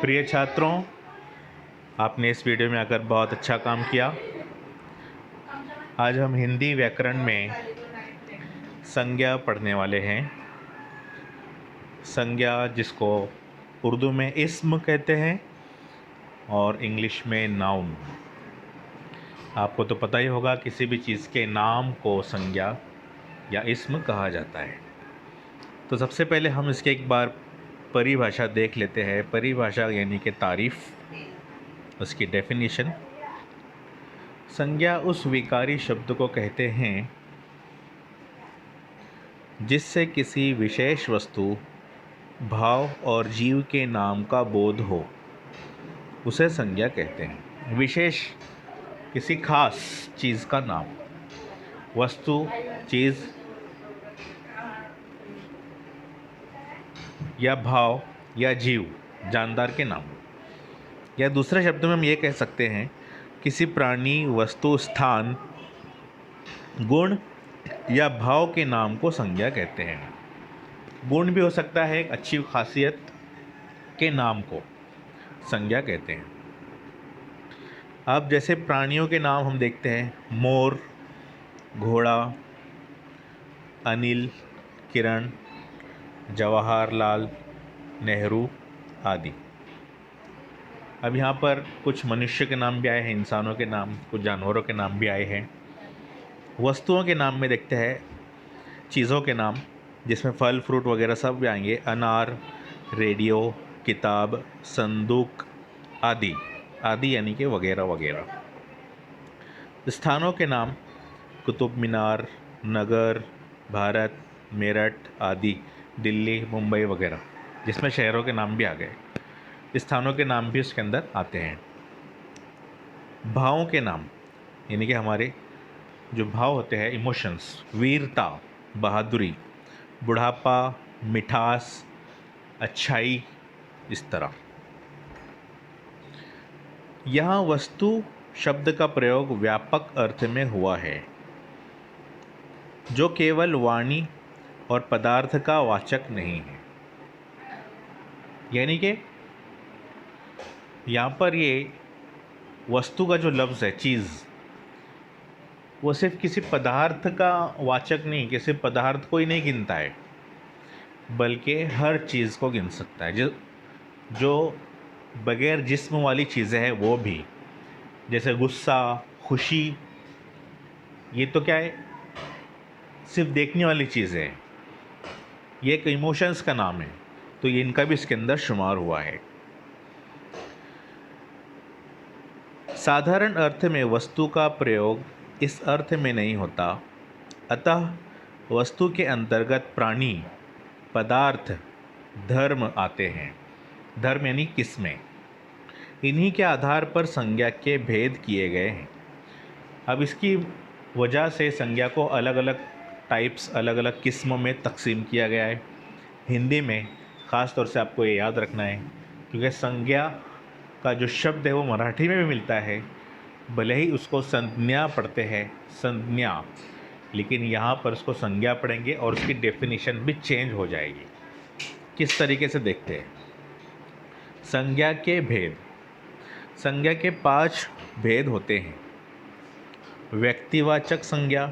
प्रिय छात्रों, आपने इस वीडियो में आकर बहुत अच्छा काम किया। आज हम हिंदी व्याकरण में संज्ञा पढ़ने वाले हैं। संज्ञा जिसको उर्दू में इस्म कहते हैं और इंग्लिश में नाउन। आपको तो पता ही होगा किसी भी चीज़ के नाम को संज्ञा या इस्म कहा जाता है। तो सबसे पहले हम इसके एक बार परिभाषा देख लेते हैं। परिभाषा यानी कि तारीफ़, उसकी डेफिनेशन। संज्ञा उस विकारी शब्द को कहते हैं जिससे किसी विशेष वस्तु, भाव और जीव के नाम का बोध हो, उसे संज्ञा कहते हैं। विशेष किसी खास चीज़ का नाम, वस्तु, चीज़ या भाव या जीव, जानदार के नाम। या दूसरे शब्दों में हम ये कह सकते हैं किसी प्राणी, वस्तु, स्थान, गुण या भाव के नाम को संज्ञा कहते हैं। गुण भी हो सकता है, एक अच्छी खासियत के नाम को संज्ञा कहते हैं। अब जैसे प्राणियों के नाम हम देखते हैं, मोर, घोड़ा, अनिल, किरण, जवाहरलाल नेहरू आदि। अब यहाँ पर कुछ मनुष्य के नाम भी आए हैं, इंसानों के नाम, कुछ जानवरों के नाम भी आए हैं। वस्तुओं के नाम में देखते हैं चीज़ों के नाम, जिसमें फल, फ्रूट वगैरह सब भी आएंगे। अनार, रेडियो, किताब, संदूक आदि। आदि यानी कि वगैरह वगैरह। स्थानों के नाम कुतुब मीनार, नगर, भारत, मेरठ आदि, दिल्ली, मुंबई वगैरह, जिसमें शहरों के नाम भी आ गए। स्थानों के नाम भी उसके अंदर आते हैं। भावों के नाम यानी कि हमारे जो भाव होते हैं, इमोशंस, वीरता, बहादुरी, बुढ़ापा, मिठास, अच्छाई, इस तरह। यहाँ वस्तु शब्द का प्रयोग व्यापक अर्थ में हुआ है, जो केवल वाणी और पदार्थ का वाचक नहीं है। यानी कि यहाँ पर ये वस्तु का जो लफ्ज़ है, चीज़, वो सिर्फ किसी पदार्थ का वाचक नहीं, किसी पदार्थ को ही नहीं गिनता है, बल्कि हर चीज़ को गिन सकता है। जो बगैर जिस्म वाली चीज़ें हैं वो भी, जैसे गुस्सा, खुशी, ये तो क्या है, सिर्फ देखने वाली चीज़ें हैं। ये एक इमोशंस का नाम है, तो ये इनका भी इसके अंदर शुमार हुआ है। साधारण अर्थ में वस्तु का प्रयोग इस अर्थ में नहीं होता, अतः वस्तु के अंतर्गत प्राणी, पदार्थ, धर्म आते हैं। धर्म यानी किस्में। इन्हीं के आधार पर संज्ञा के भेद किए गए हैं। अब इसकी वजह से संज्ञा को अलग अलग टाइप्स, अलग अलग किस्मों में तकसीम किया गया है। हिंदी में ख़ास तौर से आपको ये याद रखना है, क्योंकि संज्ञा का जो शब्द है वो मराठी में भी मिलता है, भले ही उसको संज्ञा पढ़ते हैं, संज्ञा, लेकिन यहाँ पर उसको संज्ञा पढ़ेंगे और उसकी डेफिनेशन भी चेंज हो जाएगी। किस तरीके से देखते हैं? संज्ञा के भेद। संज्ञा के 5 भेद होते हैं। व्यक्तिवाचक संज्ञा,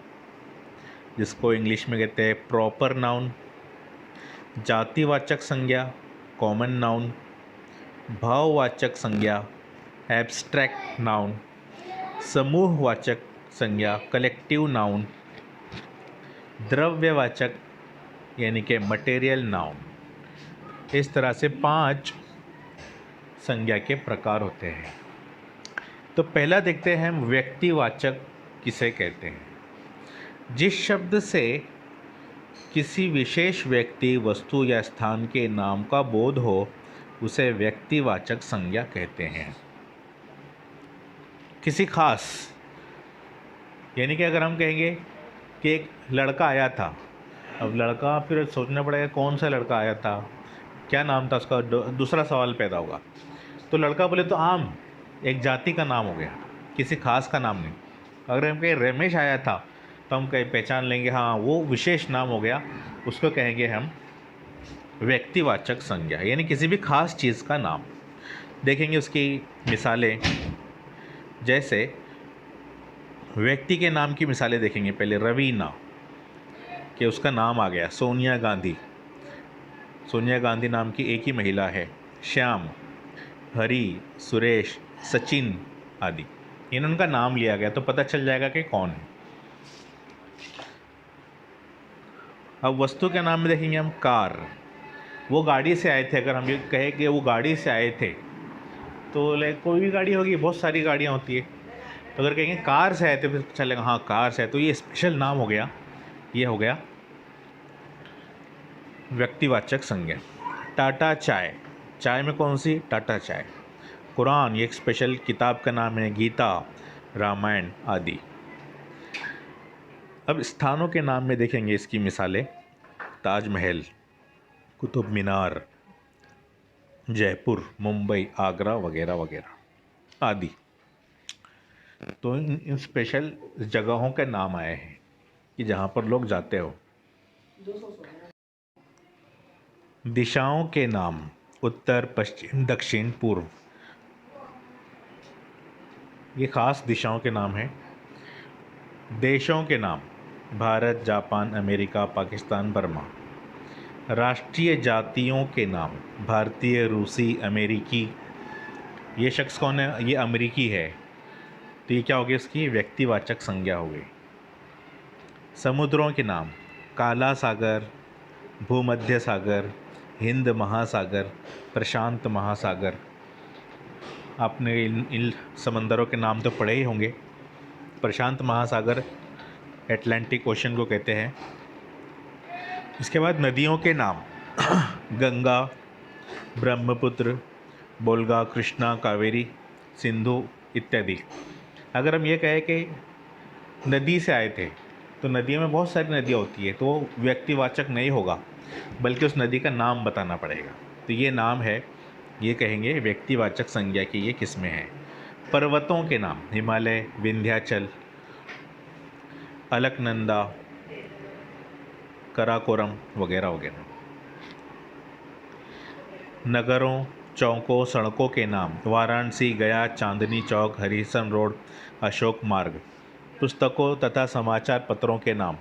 जिसको इंग्लिश में कहते हैं प्रॉपर नाउन। जातिवाचक संज्ञा, कॉमन नाउन। भाववाचक संज्ञा, एब्स्ट्रैक्ट नाउन। समूहवाचक संज्ञा, कलेक्टिव नाउन। द्रव्यवाचक यानी कि मटेरियल नाउन। इस तरह से 5 संज्ञा के प्रकार होते हैं। तो पहला देखते हैं हम, व्यक्तिवाचक किसे कहते हैं? जिस शब्द से किसी विशेष व्यक्ति, वस्तु या स्थान के नाम का बोध हो, उसे व्यक्तिवाचक संज्ञा कहते हैं। किसी खास, यानी कि अगर हम कहेंगे कि एक लड़का आया था, अब लड़का, फिर सोचना पड़ेगा कौन सा लड़का आया था, क्या नाम था उसका, दूसरा सवाल पैदा होगा। तो लड़का बोले तो आम, एक जाति का नाम हो गया, किसी खास का नाम नहीं। अगर हम कहें रमेश आया था, तो हम कहीं पहचान लेंगे, हाँ वो विशेष नाम हो गया, उसको कहेंगे हम व्यक्तिवाचक संज्ञा, यानी किसी भी खास चीज़ का नाम। देखेंगे उसकी मिसालें। जैसे व्यक्ति के नाम की मिसालें देखेंगे। पहले रवीना, कि उसका नाम आ गया। सोनिया गांधी, सोनिया गांधी नाम की एक ही महिला है। श्याम, हरी, सुरेश, सचिन आदि, इनका नाम लिया गया तो पता चल जाएगा कि कौन है। अब वस्तु के नाम में देखेंगे हम कार, वो गाड़ी से आए थे। अगर हम ये कहें कि वो गाड़ी से आए थे तो लाइक कोई भी गाड़ी होगी, बहुत सारी गाड़ियाँ होती है। तो अगर कहेंगे कार से आए थे फिर चलेगा, हाँ कार से आए, तो ये स्पेशल नाम हो गया। ये हो गया व्यक्तिवाचक संज्ञा। टाटा चाय, चाय में कौन सी? टाटा चाय। कुरान, ये एक स्पेशल किताब का नाम है। गीता, रामायण आदि। अब स्थानों के नाम में देखेंगे इसकी मिसालें। ताजमहल, कुतुब मीनार, जयपुर, मुंबई, आगरा वगैरह वगैरह आदि। तो इन स्पेशल जगहों के नाम आए हैं कि जहाँ पर लोग जाते हो। दिशाओं के नाम, उत्तर, पश्चिम, दक्षिण, पूर्व, ये खास दिशाओं के नाम हैं। देशों के नाम, Bharat, Japan, America, Pakistan, Burma. राष्ट्रीय जातियों के नाम, भारतीय, रूसी, अमेरिकी। ये शख्स कौन है? ये अमेरिकी है, तो ये क्या हो गया? इसकी व्यक्तिवाचक संज्ञा हो गई। समुद्रों के नाम, काला सागर, भूमध्य सागर, हिंद महासागर, प्रशांत महासागर। आपने इन समंदरों के नाम तो पढ़े ही होंगे। प्रशांत महासागर एटलांटिक ओशन को कहते हैं। इसके बाद नदियों के नाम, गंगा, ब्रह्मपुत्र, बोलगा, कृष्णा, कावेरी, सिंधु इत्यादि। अगर हम ये कहें कि नदी से आए थे तो नदियों में बहुत सारी नदियाँ होती है, तो वो व्यक्तिवाचक नहीं होगा, बल्कि उस नदी का नाम बताना पड़ेगा। तो ये नाम है, ये कहेंगे व्यक्तिवाचक संज्ञा की ये किस में है। पर्वतों के नाम, हिमालय, विंध्याचल, अलकनंदा, कराकोरम वगैरह वगैरह। नगरों, चौकों, सड़कों के नाम, वाराणसी, गया, चांदनी चौक, हरिसन रोड, अशोक मार्ग। पुस्तकों तथा समाचार पत्रों के नाम,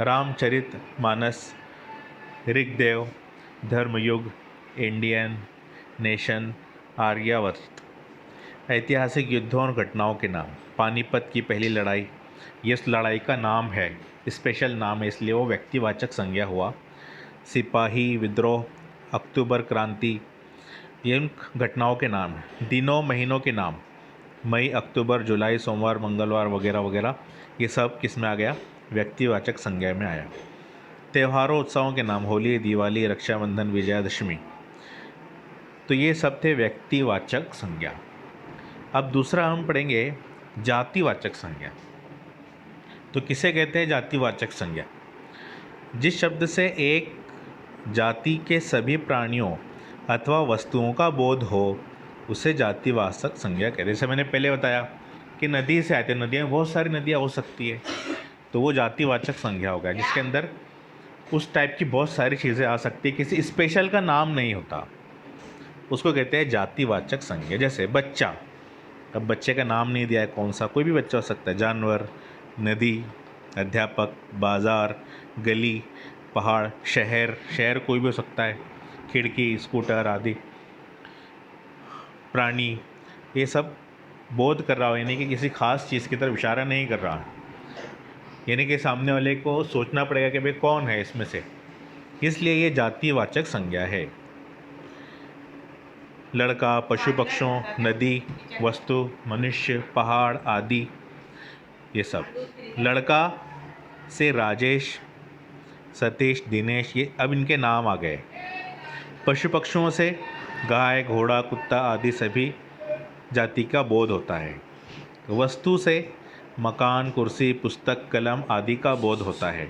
रामचरित मानस, ऋग्वेद, धर्मयुग, इंडियन नेशन, आर्यावर्त। ऐतिहासिक युद्धों और घटनाओं के नाम, पानीपत की पहली लड़ाई, ये इस लड़ाई का नाम है, स्पेशल नाम है, इसलिए वो व्यक्तिवाचक संज्ञा हुआ। सिपाही विद्रोह, अक्टूबर क्रांति, ये उन घटनाओं के नाम हैं। दिनों महीनों के नाम, मई, अक्टूबर, जुलाई, सोमवार, मंगलवार वगैरह वगैरह। ये सब किस में आ गया? व्यक्तिवाचक संज्ञा में आया। त्योहारों उत्सवों के नाम, होली, दिवाली, रक्षाबंधन, विजयादशमी। तो ये सब थे व्यक्तिवाचक संज्ञा। अब दूसरा हम पढ़ेंगे जातिवाचक संज्ञा। तो किसे कहते हैं जातिवाचक संज्ञा? जिस शब्द से एक जाति के सभी प्राणियों अथवा वस्तुओं का बोध हो उसे जातिवाचक संज्ञा कहते हैं। जैसे मैंने पहले बताया कि नदी से आते, नदियाँ बहुत सारी नदियाँ हो सकती है, तो वो जातिवाचक संज्ञा होगा, जिसके अंदर उस टाइप की बहुत सारी चीज़ें आ सकती है, किसी स्पेशल का नाम नहीं होता, उसको कहते हैं जातिवाचक संज्ञा। जैसे बच्चा, अब बच्चे का नाम नहीं दिया है, कौन सा, कोई भी बच्चा हो सकता है। जानवर, नदी, अध्यापक, बाज़ार, गली, पहाड़, शहर, शहर कोई भी हो सकता है, खिड़की, स्कूटर आदि। प्राणी, ये सब बोध कर रहा हो, यानी कि किसी खास चीज़ की तरफ इशारा नहीं कर रहा है, यानी कि सामने वाले को सोचना पड़ेगा कि भाई कौन है इसमें से, इसलिए ये जातिवाचक संज्ञा है। लड़का, पशु पक्षियों, नदी, वस्तु, मनुष्य, पहाड़ आदि, ये सब। लड़का से राजेश, सतीश, दिनेश, ये अब इनके नाम आ गए। पशु पक्षियों से गाय, घोड़ा, कुत्ता आदि सभी जाति का बोध होता है। वस्तु से मकान, कुर्सी, पुस्तक, कलम आदि का बोध होता है।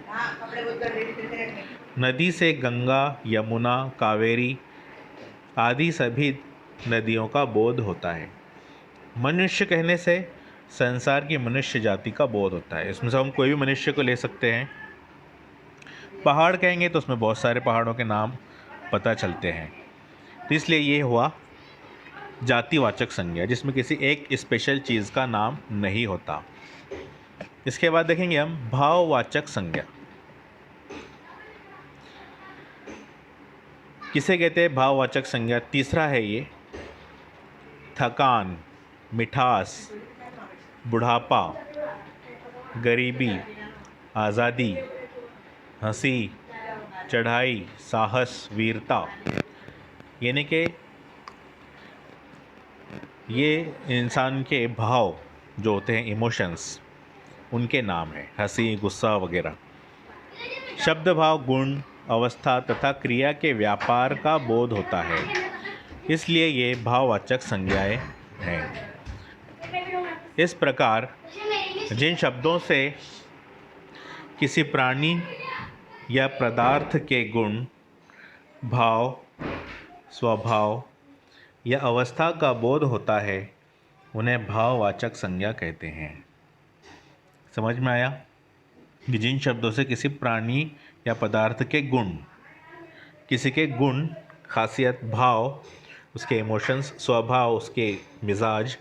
नदी से गंगा, यमुना, कावेरी आदि सभी नदियों का बोध होता है। मनुष्य कहने से संसार की मनुष्य जाति का बोध होता है, इसमें से हम कोई भी मनुष्य को ले सकते हैं। पहाड़ कहेंगे तो उसमें बहुत सारे पहाड़ों के नाम पता चलते हैं। तो इसलिए ये हुआ जातिवाचक संज्ञा, जिसमें किसी एक स्पेशल चीज़ का नाम नहीं होता। इसके बाद देखेंगे हम भाववाचक संज्ञा। किसे कहते हैं भाववाचक संज्ञा? तीसरा है ये थकान, मिठास, बुढ़ापा, गरीबी, आज़ादी, हंसी, चढ़ाई, साहस, वीरता। यानी कि ये इंसान के भाव जो होते हैं, इमोशंस, उनके नाम है, हंसी, गुस्सा वगैरह। शब्द भाव गुण, अवस्था तथा क्रिया के व्यापार का बोध होता है, इसलिए ये भाववाचक संज्ञाएं हैं। इस प्रकार जिन शब्दों से किसी प्राणी या पदार्थ के गुण, भाव, स्वभाव या अवस्था का बोध होता है, उन्हें भाववाचक संज्ञा कहते हैं। समझ में आया कि जिन शब्दों से किसी प्राणी या पदार्थ के गुण, किसी के गुण, खासियत, भाव, उसके इमोशंस, स्वभाव, उसके मिजाज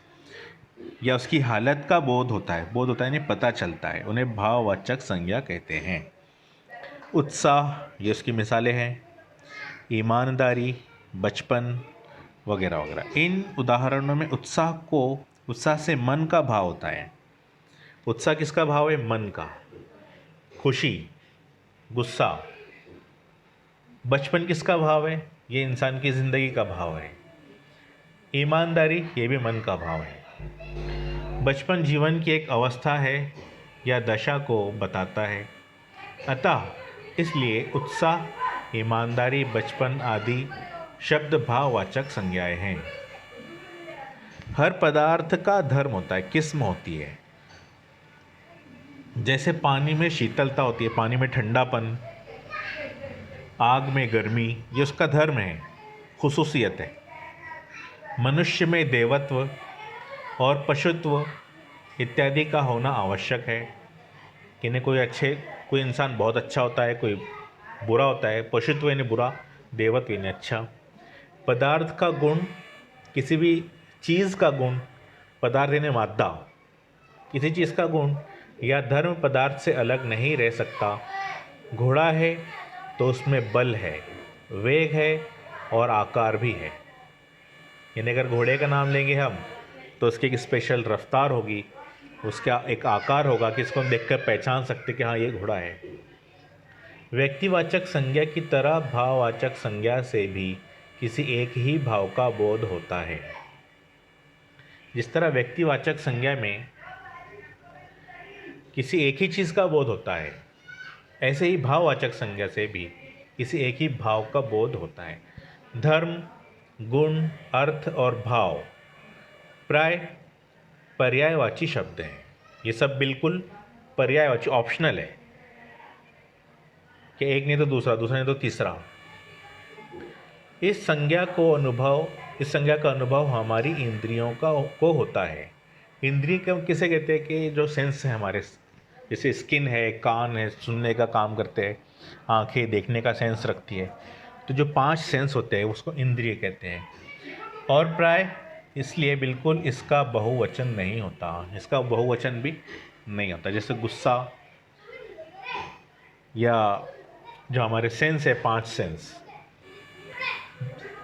या उसकी हालत का बोध होता है यानी पता चलता है, उन्हें भाववाचक संज्ञा कहते हैं। उत्साह, ये उसकी मिसालें हैं। ईमानदारी, बचपन वगैरह वगैरह। इन उदाहरणों में उत्साह से मन का भाव होता है। उत्साह किसका भाव है? मन का। खुशी, गुस्सा। बचपन किसका भाव है? ये इंसान की ज़िंदगी का भाव है। ईमानदारी, ये भी मन का भाव है। बचपन जीवन की एक अवस्था है या दशा को बताता है। अतः इसलिए उत्साह, ईमानदारी, बचपन आदि शब्द भाववाचक संज्ञाएं हैं। हर पदार्थ का धर्म होता है, किस्म होती है। जैसे पानी में शीतलता होती है, पानी में ठंडापन, आग में गर्मी, ये उसका धर्म है, खुसूसियत है। मनुष्य में देवत्व और पशुत्व इत्यादि का होना आवश्यक है। कि कोई इंसान बहुत अच्छा होता है, कोई बुरा होता है। पशुत्व यानी बुरा, देवत्व यानी अच्छा। पदार्थ का गुण, किसी भी चीज़ का गुण, पदार्थ यानी मादा, किसी चीज़ का गुण या धर्म पदार्थ से अलग नहीं रह सकता। घोड़ा है तो उसमें बल है, वेग है और आकार भी है। यानी अगर घोड़े का नाम लेंगे हम तो उसकी एक स्पेशल रफ्तार होगी, उसका एक आकार होगा कि इसको हम देखकर पहचान सकते कि हाँ ये घोड़ा है। व्यक्तिवाचक संज्ञा की तरह भाववाचक संज्ञा से भी किसी एक ही भाव का बोध होता है। जिस तरह व्यक्तिवाचक संज्ञा में किसी एक ही चीज़ का बोध होता है, ऐसे ही भाववाचक संज्ञा से भी किसी एक ही भाव का बोध होता है। धर्म, गुण, अर्थ और भाव प्राय पर्यायवाची शब्द हैं। ये सब बिल्कुल पर्यायवाची, ऑप्शनल है कि एक नहीं तो दूसरा, दूसरा नहीं तो तीसरा। इस संज्ञा का अनुभव हमारी इंद्रियों को होता है। इंद्रिय किसे कहते हैं? कि जो सेंस है हमारे, जैसे स्किन है, कान है, सुनने का काम करते हैं, आंखें देखने का सेंस रखती है। तो जो 5 सेंस होते हैं उसको इंद्रिय कहते हैं। और प्राय इसलिए बिल्कुल इसका बहुवचन नहीं होता, इसका बहुवचन भी नहीं होता। जैसे गुस्सा या जो हमारे सेंस है, 5 सेंस।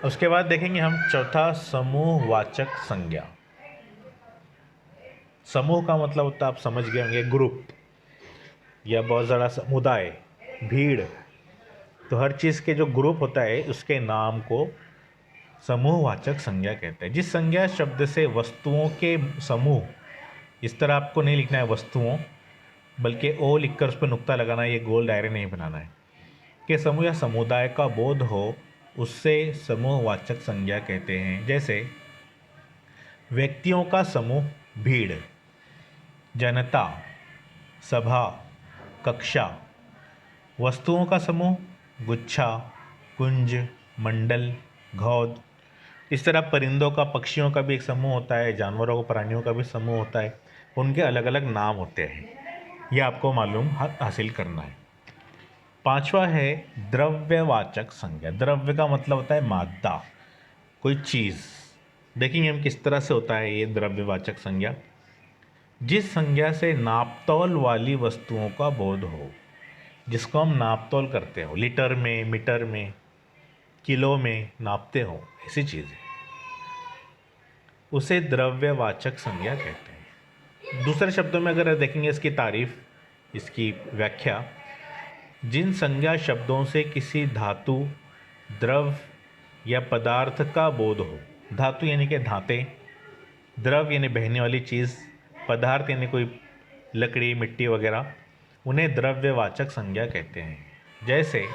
उसके बाद देखेंगे हम चौथा, समूहवाचक संज्ञा। समूह का मतलब होता है, आप समझ गए होंगे, ग्रुप या बहुत ज़्यादा समुदाय, भीड़। तो हर चीज़ के जो ग्रुप होता है उसके नाम को समूहवाचक संज्ञा कहते हैं। जिस संज्ञा शब्द से वस्तुओं के समूह, इस तरह आपको नहीं लिखना है वस्तुओं, बल्कि ओ लिखकर उस पर नुक्ता लगाना है, ये गोल दायरे नहीं बनाना है, कि समूह या समुदाय का बोध हो, उससे समूहवाचक संज्ञा कहते हैं। जैसे व्यक्तियों का समूह भीड़, जनता, सभा, कक्षा। वस्तुओं का समूह गुच्छा, कुंज, मंडल, घौद। इस तरह परिंदों का, पक्षियों का भी एक समूह होता है, जानवरों को, प्राणियों का भी समूह होता है, उनके अलग अलग नाम होते हैं। यह आपको मालूम हासिल करना है। पांचवा है द्रव्यवाचक संज्ञा। द्रव्य का मतलब होता है मादा, कोई चीज़। देखेंगे हम किस तरह से होता है ये द्रव्यवाचक संज्ञा। जिस संज्ञा से नापतोल वाली वस्तुओं का बोध हो, जिसको हम नापतोल करते हो, लीटर में, मीटर में, किलो में नापते हो, ऐसी चीज़ है, उसे द्रव्यवाचक संज्ञा कहते हैं। दूसरे शब्दों में अगर देखेंगे इसकी तारीफ, इसकी व्याख्या, जिन संज्ञा शब्दों से किसी धातु, द्रव या पदार्थ का बोध हो, धातु यानी कि धाते, द्रव यानी बहने वाली चीज़, पदार्थ यानी कोई लकड़ी, मिट्टी वगैरह, उन्हें द्रव्यवाचक संज्ञा कहते हैं। जैसे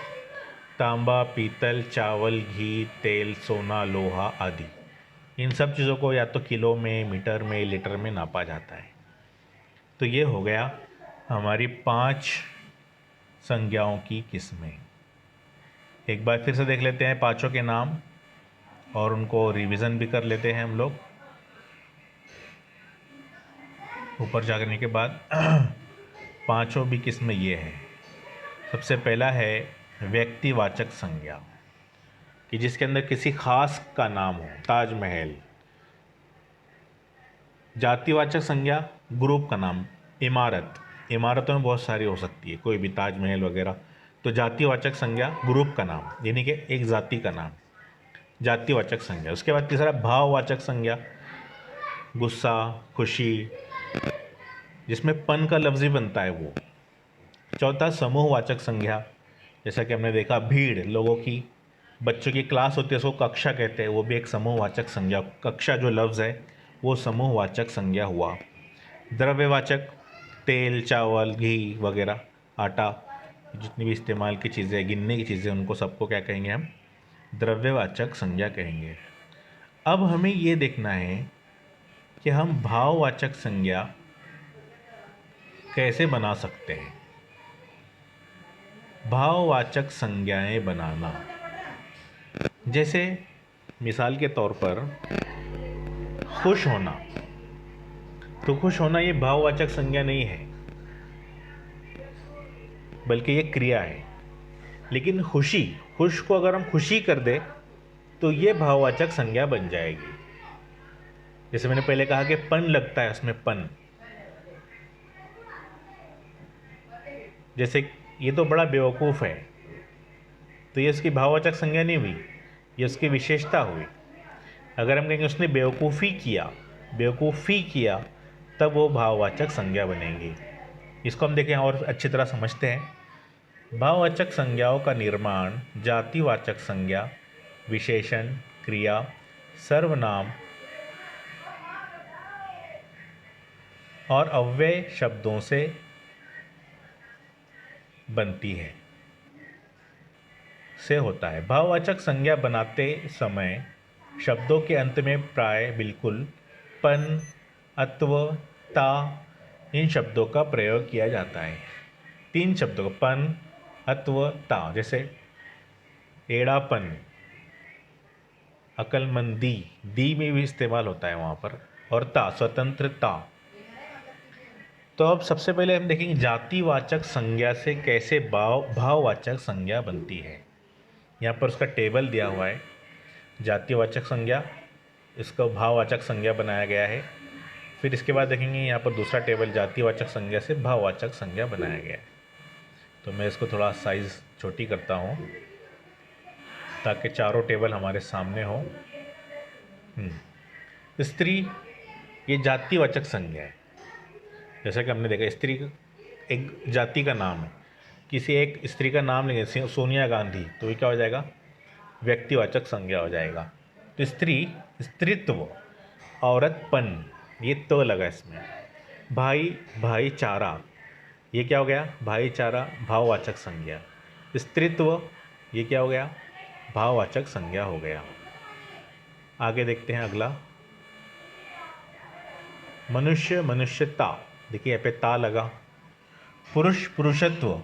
तांबा, पीतल, चावल, घी, तेल, सोना, लोहा आदि। इन सब चीज़ों को या तो किलो में, मीटर में, लीटर में नापा जाता है। तो ये हो गया हमारी 5 संज्ञाओं की किस्में। एक बार फिर से देख लेते हैं पांचों के नाम और उनको रिवीजन भी कर लेते हैं हम लोग ऊपर जाने के बाद। पांचों भी किस्में ये हैं। सबसे पहला है व्यक्तिवाचक संज्ञा, कि जिसके अंदर किसी खास का नाम हो, ताजमहल। जातिवाचक संज्ञा, ग्रुप का नाम, इमारत, इमारतों में बहुत सारी हो सकती है, कोई भी ताजमहल वगैरह। तो जातिवाचक संज्ञा, ग्रुप का नाम यानी कि एक जाति का नाम, जातिवाचक संज्ञा। उसके बाद तीसरा भाववाचक संज्ञा, गुस्सा, खुशी, जिसमें पन का लफ्ज़ ही बनता है वो। चौथा समूहवाचक संज्ञा, जैसा कि हमने देखा भीड़ लोगों की, बच्चों की क्लास होती है उसको कक्षा कहते हैं, वो भी एक समूहवाचक संज्ञा, कक्षा जो लफ्ज़ है वो समूहवाचक संज्ञा हुआ। द्रव्यवाचक, तेल, चावल, घी वगैरह, आटा, जितनी भी इस्तेमाल की चीज़ें, गिनने की चीज़ें, उनको सबको क्या कहेंगे हम? द्रव्यवाचक संज्ञा कहेंगे। अब हमें ये देखना है कि हम भाववाचक संज्ञा कैसे बना सकते हैं। भाववाचक संज्ञाएं बनाना, जैसे मिसाल के तौर पर खुश होना, तो खुश होना ये भाववाचक संज्ञा नहीं है, बल्कि ये क्रिया है। लेकिन खुशी, खुश को अगर हम खुशी कर दे तो ये भाववाचक संज्ञा बन जाएगी। जैसे मैंने पहले कहा कि पन लगता है उसमें, पन, जैसे ये तो बड़ा बेवकूफ़ है, तो ये उसकी भाववाचक संज्ञा नहीं हुई, ये उसकी विशेषता हुई। अगर हम कहेंगे उसने बेवकूफ़ी किया, तब वो भाववाचक संज्ञा बनेगी। इसको हम देखें और अच्छी तरह समझते हैं। भाववाचक संज्ञाओं का निर्माण जातिवाचक संज्ञा, विशेषण, क्रिया, सर्वनाम और अव्यय शब्दों से बनती है, से होता है। भाववाचक संज्ञा बनाते समय शब्दों के अंत में प्राय बिल्कुल पन, अत्व, ता, इन शब्दों का प्रयोग किया जाता है। 3 शब्दों का, पन, अत्व, ता, जैसे एड़ापन, अकलमंदी, दी में भी इस्तेमाल होता है वहाँ पर, और ता, स्वतंत्रता। तो अब सबसे पहले हम देखेंगे जातिवाचक संज्ञा से कैसे भाववाचक संज्ञा बनती है। यहाँ पर उसका टेबल दिया हुआ है, जातिवाचक संज्ञा, इसको भाववाचक संज्ञा बनाया गया है। फिर इसके बाद देखेंगे यहाँ पर दूसरा टेबल, जातिवाचक संज्ञा से भाववाचक संज्ञा बनाया गया है। तो मैं इसको थोड़ा साइज़ छोटी करता हूँ ताकि चारों टेबल हमारे सामने हो। स्त्री, ये जातिवाचक संज्ञा है। जैसा कि हमने देखा, स्त्री एक जाति का नाम है, किसी एक स्त्री का नाम लेंगे, सोनिया गांधी, तो ये क्या हो जाएगा? व्यक्तिवाचक संज्ञा हो जाएगा। तो स्त्री, स्त्रीत्व, औरतपन, ये तो लगा इसमें। भाई, भाईचारा, ये क्या हो गया? भाईचारा, भाववाचक संज्ञा। स्त्रीत्व, ये क्या हो गया? भाववाचक संज्ञा हो गया। आगे देखते हैं अगला, मनुष्य, मनुष्यता, देखिए यहाँ पे ता लगा। पुरुष, पुरुषत्व,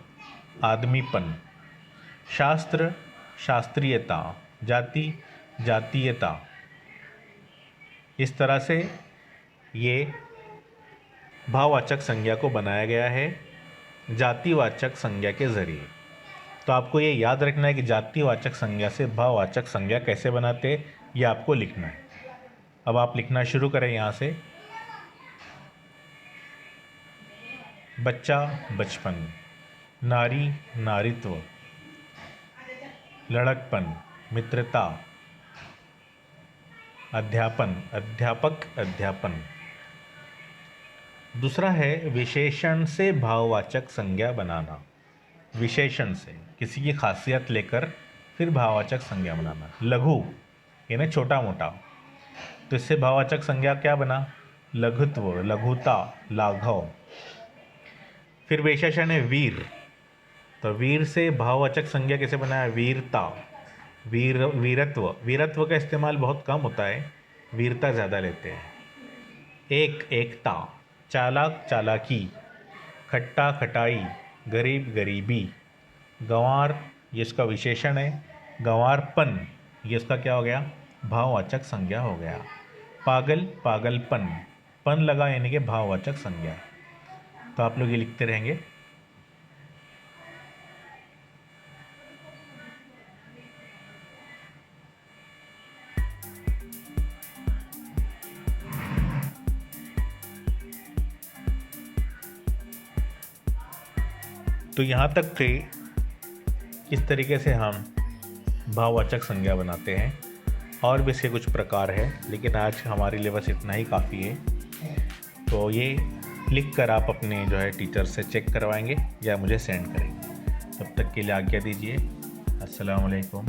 आदमीपन। शास्त्र, शास्त्रीयता। जाति, जातीयता। इस तरह से ये भाववाचक संज्ञा को बनाया गया है जातिवाचक संज्ञा के ज़रिए। तो आपको ये याद रखना है कि जातिवाचक संज्ञा से भाववाचक संज्ञा कैसे बनाते, ये आपको लिखना है। अब आप लिखना शुरू करें यहाँ से। बच्चा बचपन, नारी नारीत्व, लड़कपन मित्रता, अध्यापन अध्यापक अध्यापन। दूसरा है विशेषण से भाववाचक संज्ञा बनाना। विशेषण से किसी की खासियत लेकर फिर भाववाचक संज्ञा बनाना। लघु यानी छोटा मोटा, तो इससे भाववाचक संज्ञा क्या बना? लघुत्व, लघुता, लाघव। फिर विशेषण है वीर, तो वीर से भाववाचक संज्ञा कैसे बनाया? वीरता, वीरत्व। वीरत्व का इस्तेमाल बहुत कम होता है, वीरता ज़्यादा लेते हैं। एकता, चालाक चालाकी, खट्टा खटाई, गरीब गरीबी। गंवार ये इसका विशेषण है। गंवारपन ये इसका क्या हो गया? भाववाचक संज्ञा हो गया। पागल पागलपन, पन लगा यानी कि भाववाचक संज्ञा। तो आप लोग ये लिखते रहेंगे। तो यहाँ तक थे किस तरीके से हम भाववाचक संज्ञा बनाते हैं, और भी इसके कुछ प्रकार है, लेकिन आज हमारे लिए बस इतना ही काफ़ी है। तो ये लिख कर आप अपने जो है टीचर से चेक करवाएंगे या मुझे सेंड करेंगे। तब तक के लिए आज्ञा दीजिए। अस्सलाम वालेकुम।